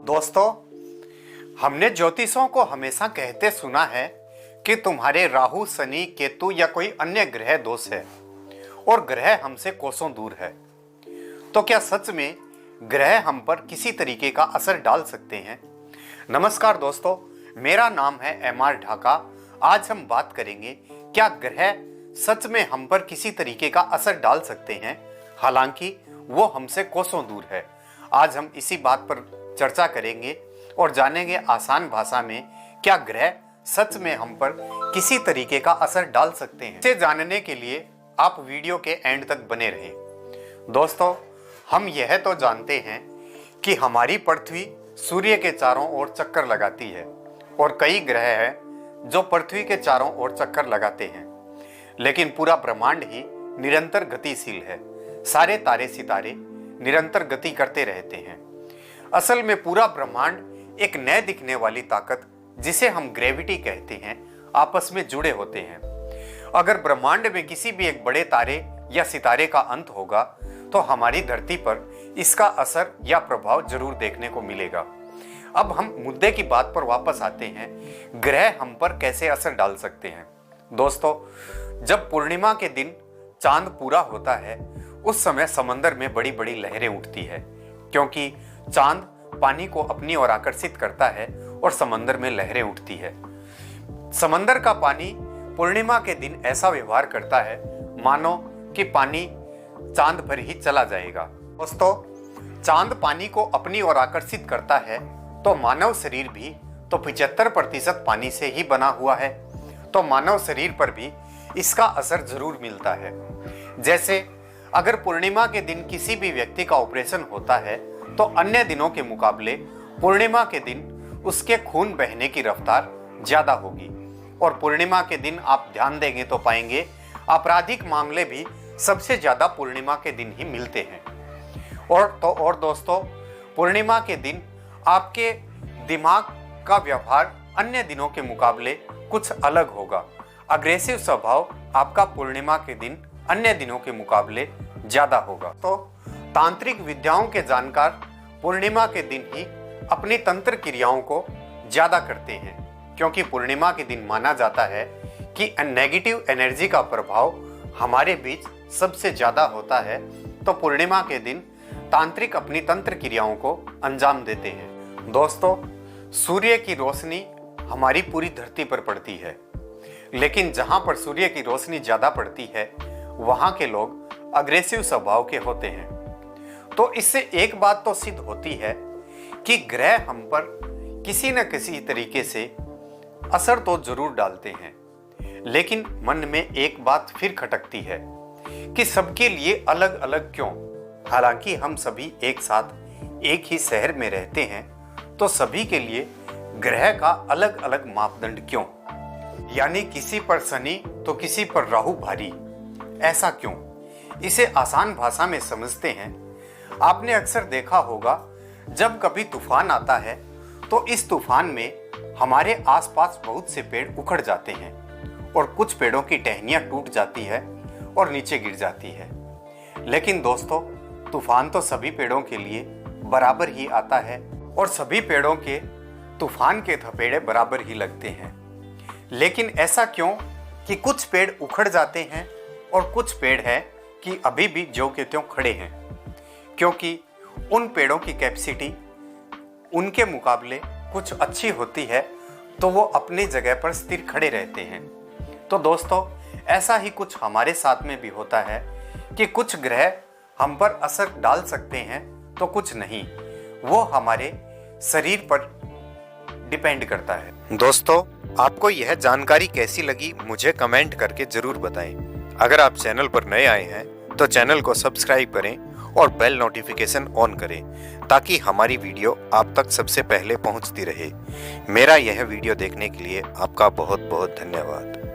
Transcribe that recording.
दोस्तों, हमने ज्योतिषों को हमेशा कहते सुना है कि तुम्हारे राहु, शनि, केतु या कोई अन्य ग्रह दोष है और ग्रह हमसे कोसों दूर है। तो क्या सच में ग्रह हम पर किसी तरीके का असर डाल सकते हैं? नमस्कार दोस्तों, मेरा नाम है एमआर ढाका। आज हम बात करेंगे क्या ग्रह सच में हम पर किसी तरीके का असर डाल सकते हैं, हालांकि वो हमसे कोसों दूर है। आज हम इसी बात पर चर्चा करेंगे और जानेंगे आसान भाषा में क्या ग्रह सच में हम पर किसी तरीके का असर डाल सकते हैं। इसे जानने के लिए आप वीडियो के एंड तक बने रहें। दोस्तों, हम यह तो जानते हैं कि हमारी पृथ्वी सूर्य के चारों ओर चक्कर लगाती है और कई ग्रह हैं जो पृथ्वी के चारों ओर चक्कर लगाते हैं, लेकिन पूरा ब्रह्मांड ही निरंतर गतिशील है। सारे तारे सितारे निरंतर गति करते रहते हैं। असल में पूरा ब्रह्मांड एक न दिखने वाली ताकत, जिसे हम ग्रेविटी कहते हैं, आपस में जुड़े होते हैं। अगर ब्रह्मांड में किसी भी एक बड़े तारे या सितारे का अंत होगा तो हमारी धरती पर इसका असर या प्रभाव जरूर देखने को मिलेगा। अब हम मुद्दे की बात पर वापस आते हैं, ग्रह हम पर कैसे असर डाल सकते हैं। दोस्तों, जब पूर्णिमा के दिन चांद पूरा होता है उस समय समंदर में बड़ी बड़ी लहरें उठती है, क्योंकि चांद पानी को अपनी ओर आकर्षित करता है और समंदर में लहरें उठती है। समंदर का पानी पूर्णिमा के दिन ऐसा व्यवहार करता है मानो कि पानी चांद पर ही चला जाएगा। दोस्तों, चांद पानी को अपनी ओर आकर्षित करता है तो मानव शरीर भी तो 75% पानी से ही बना हुआ है, तो मानव शरीर पर भी इसका असर जरूर मिलता है। जैसे अगर पूर्णिमा के दिन किसी भी व्यक्ति का ऑपरेशन होता है तो अन्य दिनों के मुकाबले पूर्णिमा के दिन उसके खून बहने की रफ्तार ज्यादा होगी। और पूर्णिमा के दिन आप ध्यान देंगे तो पाएंगे आपराधिक मामले भी सबसे ज्यादा पूर्णिमा के दिन ही मिलते हैं। और दोस्तों, पूर्णिमा के दिन आपके दिमाग का व्यवहार अन्य दिनों के मुकाबले कुछ अलग होगा। अग्रेसिव स्वभाव आपका पूर्णिमा के दिन अन्य दिनों के मुकाबले ज्यादा होगा। तो तांत्रिक विद्याओं के जानकार पूर्णिमा के दिन ही अपनी तंत्र क्रियाओं को ज्यादा करते हैं, क्योंकि पूर्णिमा के दिन माना जाता है कि नेगेटिव एनर्जी का प्रभाव हमारे बीच सबसे ज्यादा होता है। तो पूर्णिमा के दिन तांत्रिक अपनी तंत्र क्रियाओं को अंजाम देते हैं। दोस्तों, सूर्य की रोशनी हमारी पूरी धरती पर पड़ती है, लेकिन जहां पर सूर्य की रोशनी ज्यादा पड़ती है वहां के लोग अग्रेसिव स्वभाव के होते हैं। तो इससे एक बात तो सिद्ध होती है कि ग्रह हम पर किसी न किसी तरीके से असर तो जरूर डालते हैं, लेकिन मन में एक बात फिर खटकती है कि सबके लिए अलग अलग क्यों। हालांकि हम सभी एक साथ एक ही शहर में रहते हैं, तो सभी के लिए ग्रह का अलग अलग मापदंड क्यों? यानी किसी पर शनि तो किसी पर राहु भारी, ऐसा क्यों? इसे आसान भाषा में समझते हैं। आपने अक्सर देखा होगा, जब कभी तूफान आता है तो इस तूफान में हमारे आसपास बहुत से पेड़ उखड़ जाते हैं और कुछ पेड़ों की टहनियां टूट जाती है और नीचे गिर जाती है। लेकिन दोस्तों, तूफान तो सभी पेड़ों के लिए बराबर ही आता है और सभी पेड़ों के तूफान के थपेड़े बराबर ही लगते हैं। लेकिन ऐसा क्यों कि कुछ पेड़ उखड़ जाते हैं और कुछ पेड़ हैं कि अभी भी ज्यों के त्यों खड़े हैं? क्योंकि उन पेड़ों की कैपेसिटी उनके मुकाबले कुछ अच्छी होती है, तो वो अपनी जगह पर स्थिर खड़े रहते हैं। तो दोस्तों, ऐसा ही कुछ हमारे साथ में भी होता है कि कुछ ग्रह हम पर असर डाल सकते हैं तो कुछ नहीं। वो हमारे शरीर पर डिपेंड करता है। दोस्तों, आपको यह जानकारी कैसी लगी मुझे कमेंट करके जरूर बताएं। अगर आप चैनल पर नए आए हैं तो चैनल को सब्सक्राइब करें और बेल नोटिफिकेशन ऑन करें, ताकि हमारी वीडियो आप तक सबसे पहले पहुंचती रहे। मेरा यह वीडियो देखने के लिए आपका बहुत बहुत धन्यवाद।